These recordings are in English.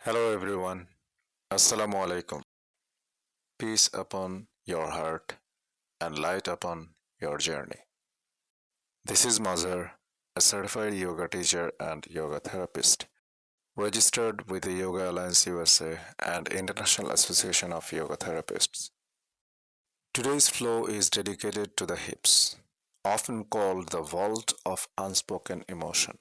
Hello everyone. Assalamu alaikum. Peace upon your heart and light upon your journey. This is Mazhar, a certified yoga teacher and yoga therapist, registered with the Yoga Alliance USA and International Association of Yoga Therapists. Today's flow is dedicated to the hips, often called the vault of unspoken emotion,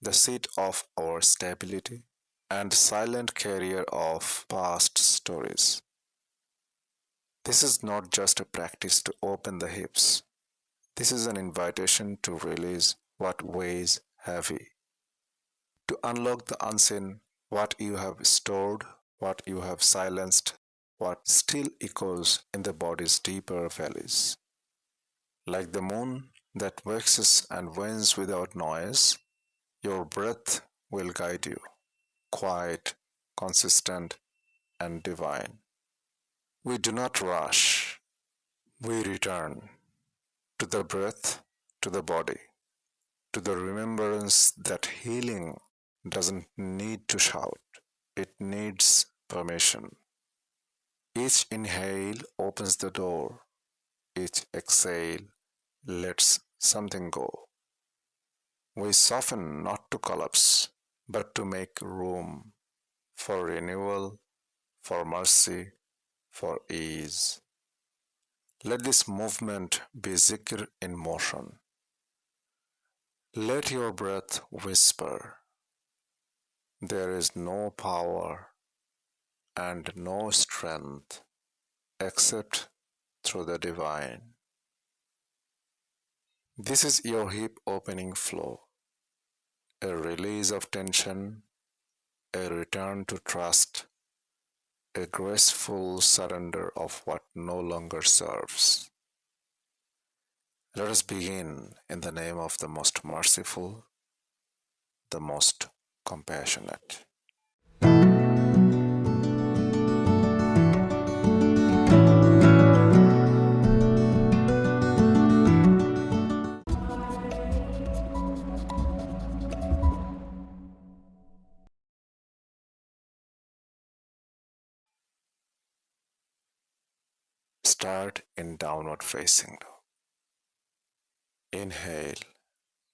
the seat of our stability, and silent carrier of past stories. This is not just a practice to open the hips. This is an invitation to release what weighs heavy, to unlock the unseen, what you have stored, what you have silenced, what still echoes in the body's deeper valleys. Like the moon that waxes and wanes without noise, your breath will guide you, quiet, consistent, and divine. We do not rush, we return to the breath, to the body, to the remembrance that healing doesn't need to shout, it needs permission. Each inhale opens the door, each exhale lets something go. We soften not to collapse, but to make room for renewal, for mercy, for ease. Let this movement be zikr in motion. Let your breath whisper, there is no power and no strength except through the divine. This is your hip opening flow, a release of tension, a return to trust, a graceful surrender of what no longer serves. Let us begin in the name of the most merciful, the most compassionate. Start in downward facing dog. Inhale,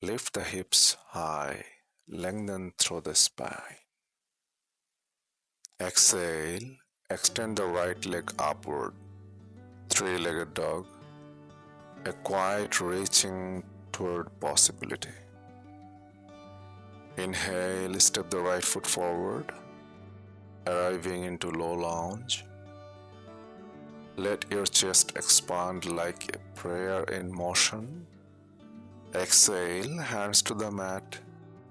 lift the hips high, lengthen through the spine. Exhale, extend the right leg upward, three-legged dog, a quiet reaching toward possibility. Inhale, step the right foot forward, arriving into low lunge. Let your chest expand like a prayer in motion. Exhale, hands to the mat,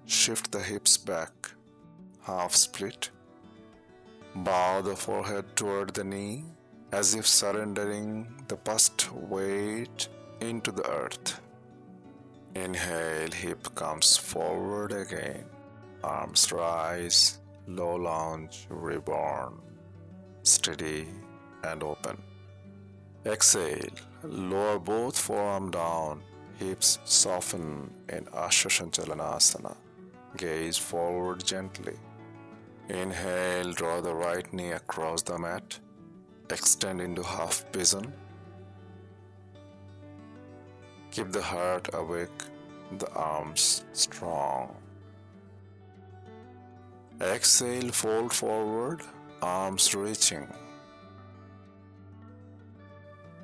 shift the hips back, half split. Bow the forehead toward the knee, as if surrendering the past weight into the earth. Inhale, hip comes forward again. Arms rise, low lunge, reborn, steady and open. Exhale, lower both forearms down, hips soften in Ashasanchalanasana. Gaze forward gently. Inhale, draw the right knee across the mat. Extend into half pigeon. Keep the heart awake, the arms strong. Exhale, fold forward, arms reaching.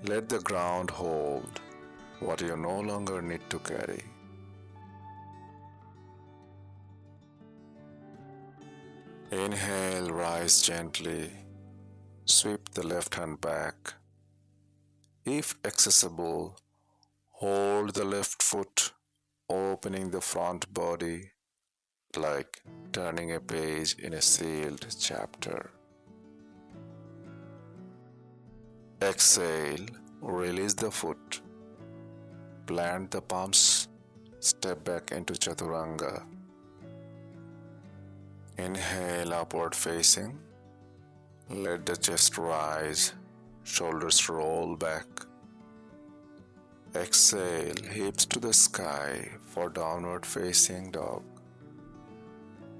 Let the ground hold what you no longer need to carry. Inhale, rise gently. Sweep the left hand back. If accessible, hold the left foot, opening the front body like turning a page in a sealed chapter. Exhale, release the foot. Plant the palms, step back into Chaturanga. Inhale, upward facing. Let the chest rise, shoulders roll back. Exhale, hips to the sky for downward facing dog.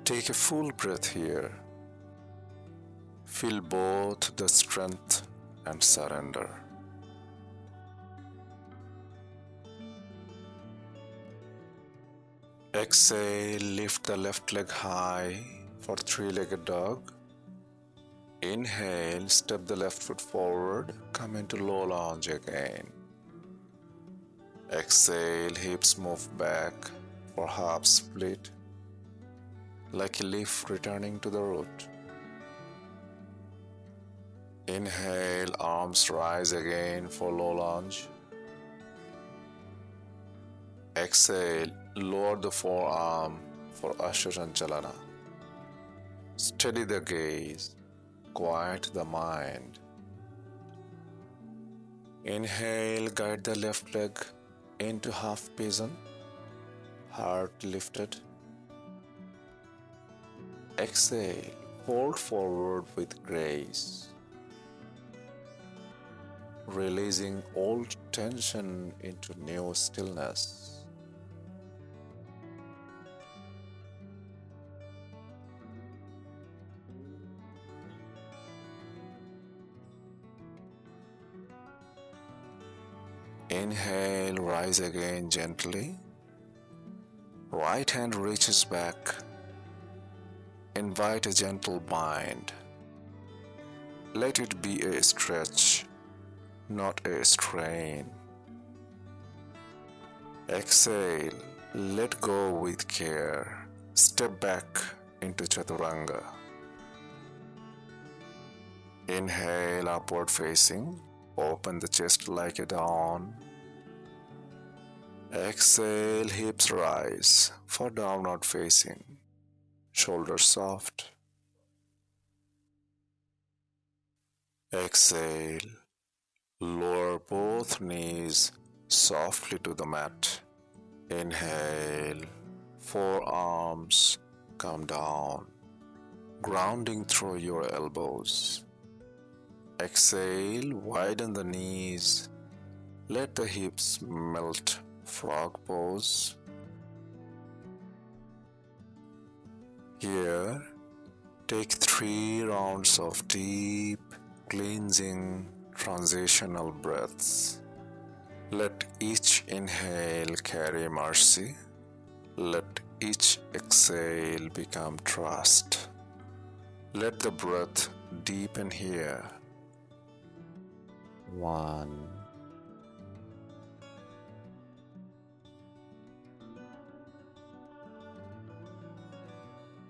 Take a full breath here. Feel both the strength and surrender. Exhale, lift the left leg high for three-legged dog. Inhale, step the left foot forward, come into low lunge again. Exhale, hips move back for half split, like a leaf returning to the root. Inhale, arms rise again for low lunge. Exhale, lower the forearm for Ashtachalana. Steady the gaze, quiet the mind. Inhale, guide the left leg into half pigeon, heart lifted. Exhale, fold forward with grace, releasing old tension into new stillness. Inhale, rise again gently. Right hand reaches back. Invite a gentle bind. Let it be a stretch, not a strain. Exhale, let go with care. Step back into Chaturanga. Inhale, upward facing. Open the chest like a dawn. Exhale, hips rise for downward facing. Shoulders soft. Exhale, lower both knees softly to the mat. Inhale, forearms come down, grounding through your elbows. Exhale, widen the knees. Let the hips melt, frog pose. Here, take 3 rounds of deep, cleansing, transitional breaths. Let each inhale carry mercy. Let each exhale become trust. Let the breath deepen here. 1,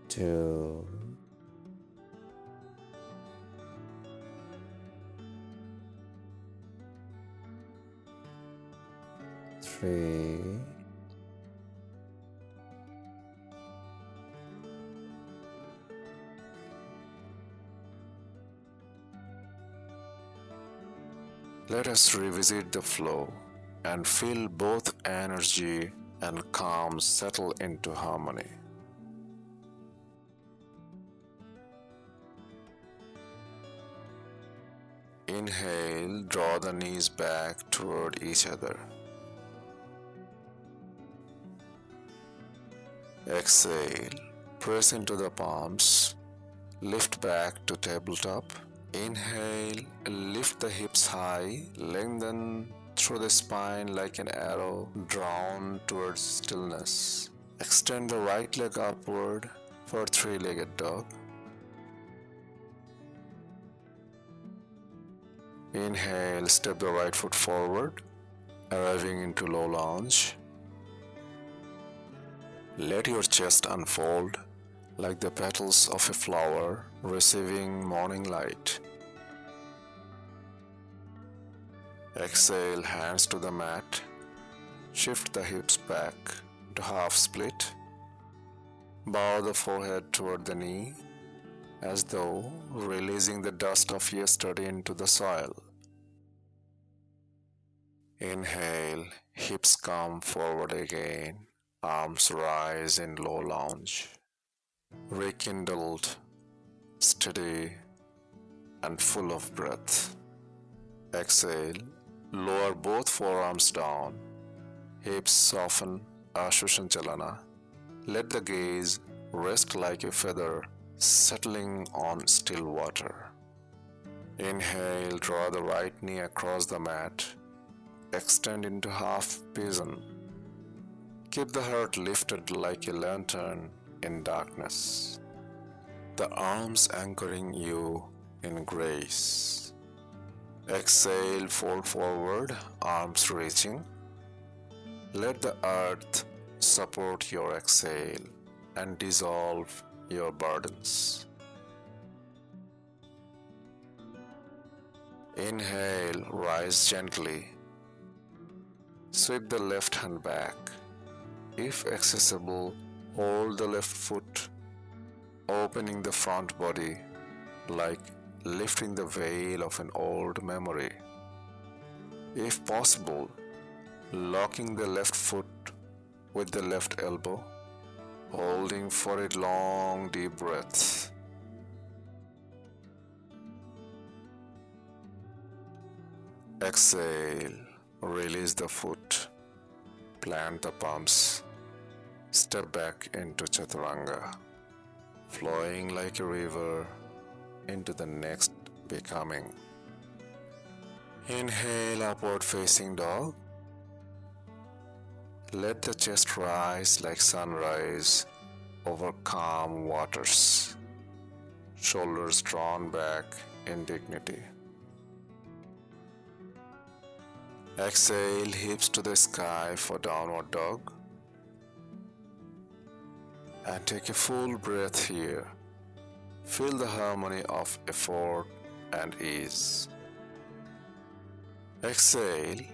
2, 3, 'Let us revisit the flow and feel both energy and calm settle into harmony. Inhale, draw the knees back toward each other. Exhale, press into the palms, lift back to tabletop. Inhale, lift the hips high, lengthen through the spine like an arrow drawn towards stillness. Extend the right leg upward for three-legged dog. Inhale, step the right foot forward, arriving into low lunge. Let your chest unfold like the petals of a flower receiving morning light. Exhale, hands to the mat. Shift the hips back to half split. Bow the forehead toward the knee, as though releasing the dust of yesterday into the soil. Inhale, hips come forward again, arms rise in low lunge. Rekindled, steady, and full of breath. Exhale, lower both forearms down, hips soften, Ashtachalana. Let the gaze rest like a feather settling on still water. Inhale, draw the right knee across the mat. Extend into half pigeon. Keep the heart lifted like a lantern in darkness. The arms anchoring you in grace. Exhale, fold forward, arms reaching. Let the earth support your exhale and dissolve your burdens. Inhale, rise gently. Sweep the left hand back. If accessible, hold the left foot, opening the front body like lifting the veil of an old memory. If possible, locking the left foot with the left elbow, holding for a long deep breath. Exhale, release the foot, plant the palms, step back into Chaturanga, flowing like a river into the next becoming. Inhale, upward facing dog. Let the chest rise like sunrise over calm waters, shoulders drawn back in dignity. Exhale, hips to the sky for downward dog. And take a full breath here. Feel the harmony of effort and ease. Exhale,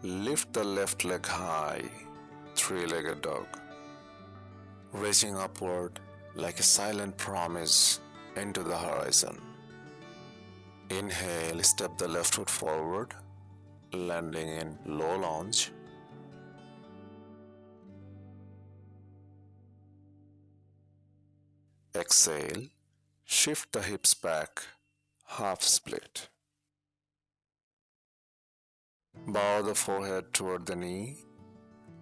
lift the left leg high, three-legged dog. Reaching upward like a silent promise into the horizon. Inhale, step the left foot forward, landing in low lunge. Exhale, shift the hips back, half split. Bow the forehead toward the knee,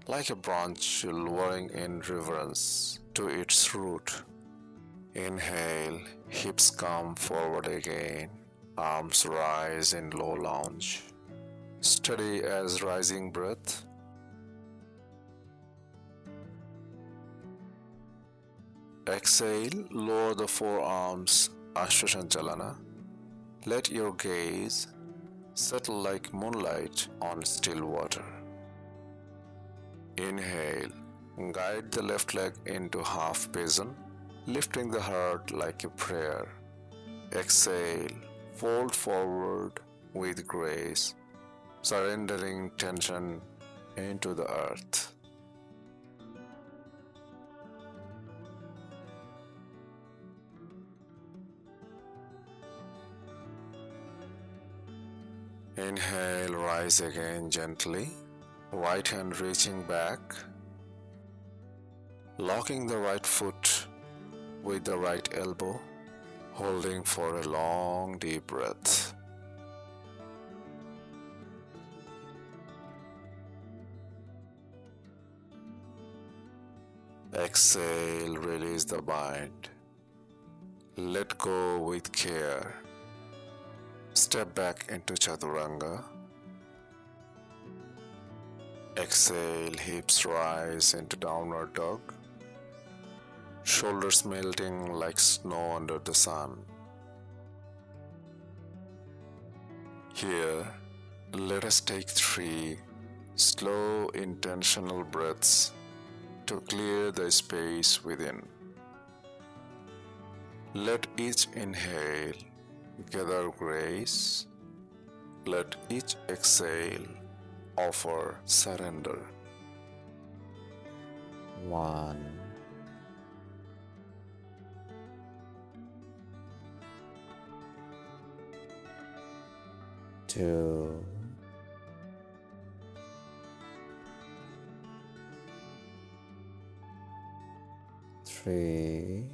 like a branch lowering in reverence to its root. Inhale, hips come forward again, arms rise in low lunge. Steady as rising breath. Exhale, lower the forearms, Ashwashanjalana. Let your gaze settle like moonlight on still water. Inhale, guide the left leg into half pigeon, lifting the heart like a prayer. Exhale, fold forward with grace, surrendering tension into the earth. Inhale, rise again gently, right hand reaching back, locking the right foot with the right elbow, holding for a long deep breath. Exhale, release the bind. Let go with care. Step back into Chaturanga. Exhale, hips rise into downward dog. Shoulders melting like snow under the sun. Here, let us take 3 slow, intentional breaths to clear the space within. Let each inhale gather grace. Let each exhale offer surrender. 1, 2, 3, 4.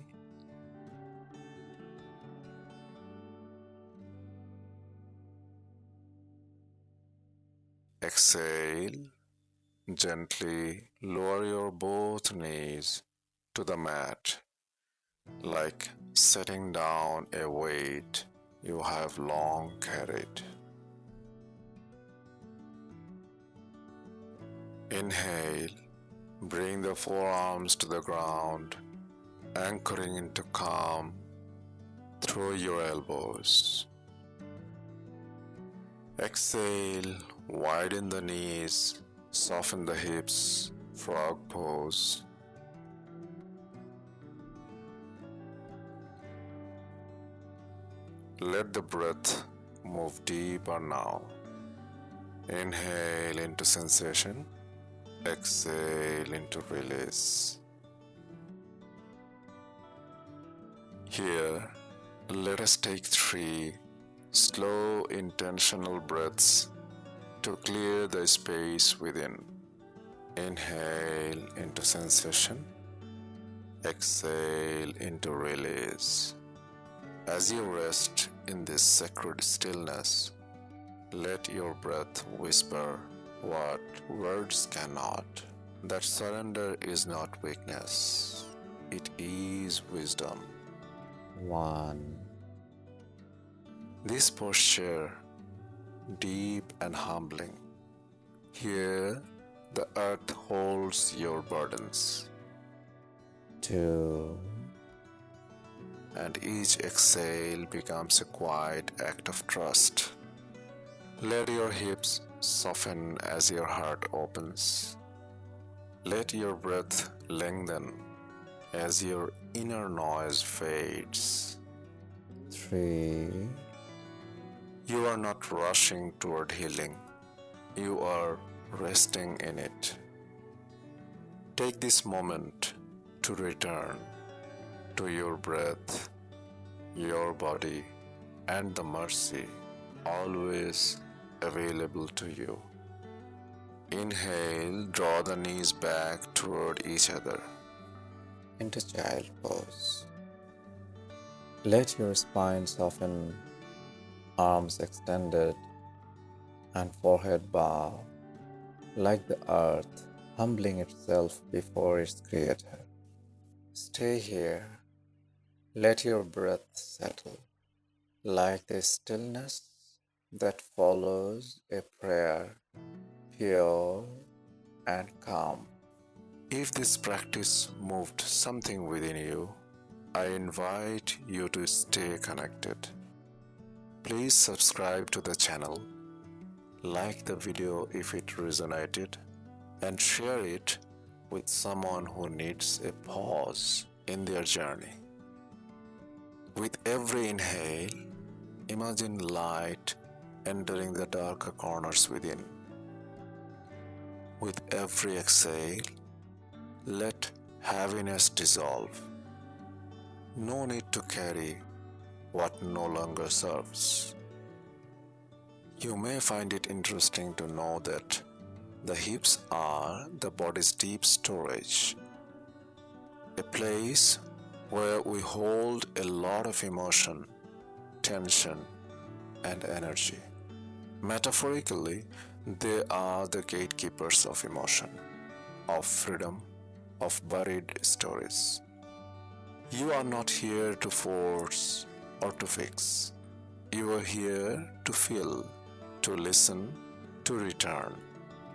Exhale, gently lower your both knees to the mat like setting down a weight you have long carried. Inhale, bring the forearms to the ground, anchoring into calm through your elbows. Exhale, widen the knees, soften the hips, frog pose. Let the breath move deeper now. Inhale into sensation, exhale into release. Here, let us take 3 slow, intentional breaths to clear the space within. Inhale into sensation, exhale into release. As you rest in this sacred stillness, let your breath whisper what words cannot. That surrender is not weakness, it is wisdom. 1. This posture, deep and humbling. Here, the earth holds your burdens. 2. And each exhale becomes a quiet act of trust. Let your hips soften as your heart opens. Let your breath lengthen as your inner noise fades. 3. You are not rushing toward healing. You are resting in it. Take this moment to return to your breath, your body, and the mercy always available to you. Inhale, draw the knees back toward each other. Into child pose. Let your spine soften, arms extended, and forehead bow, like the earth humbling itself before its creator. Stay here. Let your breath settle, like the stillness that follows a prayer, pure and calm. If this practice moved something within you, I invite you to stay connected. Please subscribe to the channel, like the video if it resonated, and share it with someone who needs a pause in their journey. With every inhale, imagine light entering the darker corners within. With every exhale, let heaviness dissolve. No need to carry what no longer serves. You may find it interesting to know that the hips are the body's deep storage, a place where we hold a lot of emotion, tension, and energy. Metaphorically, they are the gatekeepers of emotion, of freedom, of buried stories. You are not here to force or to fix. You are here to feel, to listen, to return.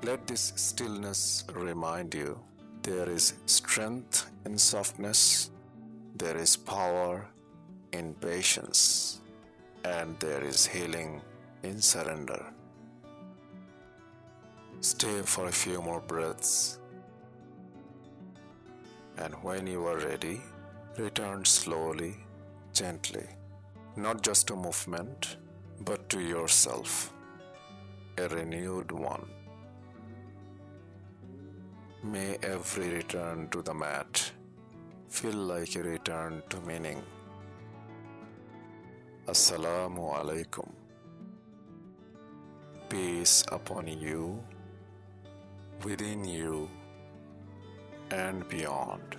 Let this stillness remind you there is strength in softness, there is power in patience, and there is healing in surrender. Stay for a few more breaths, and when you are ready, return slowly, gently, not just to movement, but to yourself, a renewed one. May every return to the mat feel like a return to meaning. Assalamu alaikum. Peace upon you, within you, and beyond.